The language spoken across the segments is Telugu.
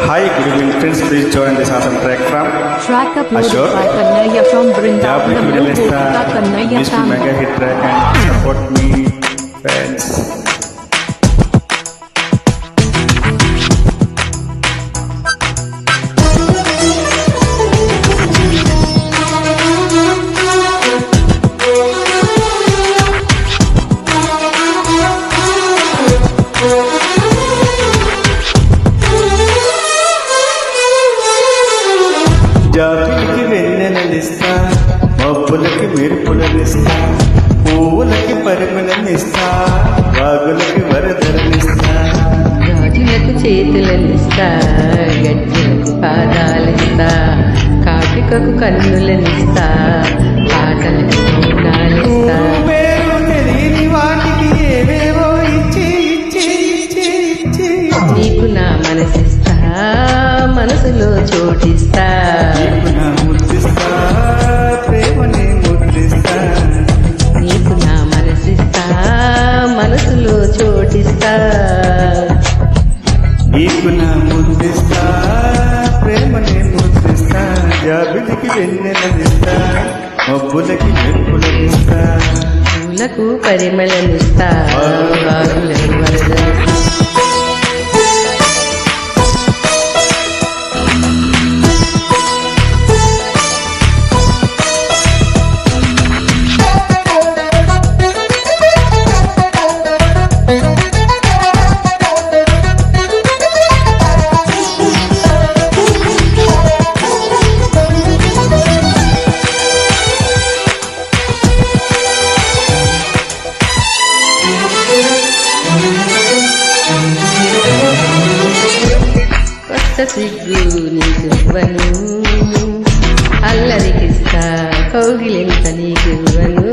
Hi, good evening friends. Please join this awesome track from Track uploaded Ashok. by Kannaya from Brindavan. Jab The Middle Gopika Kannaya Mr. family. Mega Hit Track and support me, friends. జాబిలికి వెన్నెలనిస్తా, మబ్బులకి మెరుపులనిస్తా, పువ్వులకి పరిమళనిస్తా, వాగులకి వరదలనిస్తా. గాజులకు చేతులనిస్తా, గజ్జలకు పాదాలిస్తా, కాటికకు కన్నులనిస్తా, ఆటలకు మౌనాలిస్తా. పేరు తెలియని వాటికి ఏవేవో ఇచ్చి ఇచ్చి ఇచ్చి ఇచ్చి నీకు నా మనసిస్తా, మనసులో చోటిస్తా. నీకు నా ముద్దిస్తా, ప్రేమని ముద్దిస్తా. నీకు నా మనసిస్తా, మనసులో చోటిస్తా. నీకు నా ముద్దిస్తా, ప్రేమని ముద్దిస్తా. జాబిలికి వెన్నెలనిస్తా, మబ్బులకి మెరుపులనిస్తా. పూలకు పరిమళనిస్తా, వాగులకు వరదలిస్తా. కొత్త సిగ్గు నీకివ్వను, అల్లరికిస్తా, కౌగిలింత నీకివ్వను,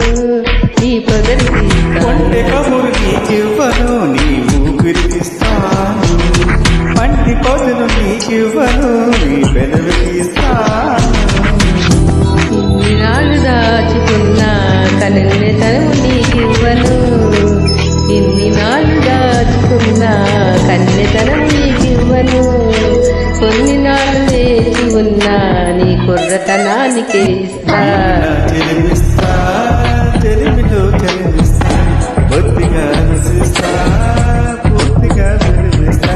నీ పొగరికిస్తా. కొంటె కబురు నీకివ్వను, నీ ఊపిరికిస్తాను. పంటి పొదలు నీకివ్వను, నీ పెదవికిస్తాను. ఇన్నాళ్ళు దాచుకున్నా కన్నెతనము నీకివ్వను, ఇన్ని నాళ్ళు దాచుకున్నా కన్నెతనము నీకివ్వను. కొన్ని నాళ్ళు వేసి ఉన్నా నీ కుర్రతనానికి ఇస్తా. చెలిమిస్తా, చెలిమిలో చెలిమిస్తా, బొత్తిగా రసిస్తా, పూర్తిగా చెలిమిస్తా.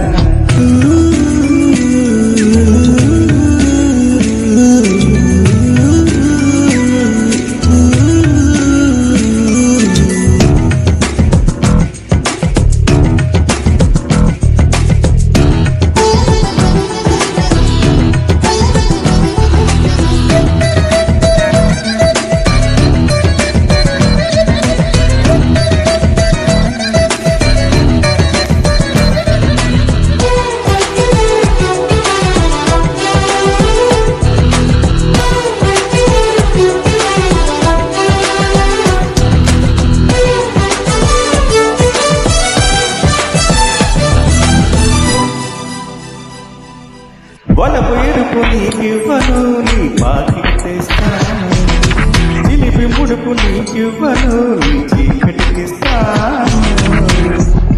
వలపు ఎరుపు నీకివ్వను, నీ పాటికి తెస్తాను. చిలిపి ముడుపు నీకివ్వను, నీ చీకటికిస్తాను.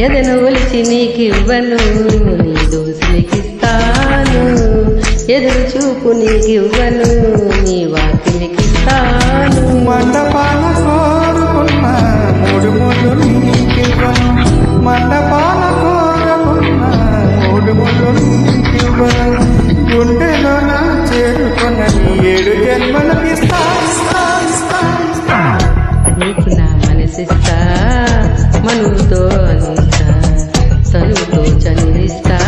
ఎదను ఒలిచి నీకివ్వను, నీ దోసులకిస్తాను. ఎదురు చూపు నీకివ్వను, నీ వాకిలికిస్తాను. మండపాల కోరుకున్న మూడు ముళ్ళు నీకివ్వను, మండపాల కోరుకున్న మూడు ముళ్ళు నీకివ్వను. గుండెలో నా చేరుకున్న నీ 7 జన్మలకిస్తా. నీకు నా మనసిస్తా, మనువుతో అనిస్తా, తనువుతో చనిస్తా,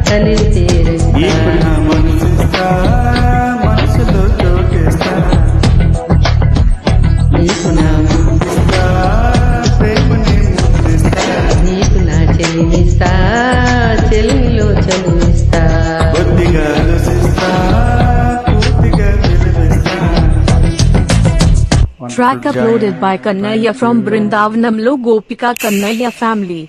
తనివి తీరిస్తా. నీకు నా మనసిస్తా, మనసులో చోటిస్తా. నీకు నా ముద్దిస్తా, ప్రేమని ముద్దిస్తా. నీకు నా చెలినిస్తా, చెలిమిలో చనిస్తా. బొత్తిగా రసిస్తా, పూర్తిగా చెలిమిస్తా. Track uploaded by Kannaya from Brindavanam. Gopika Kannaya family.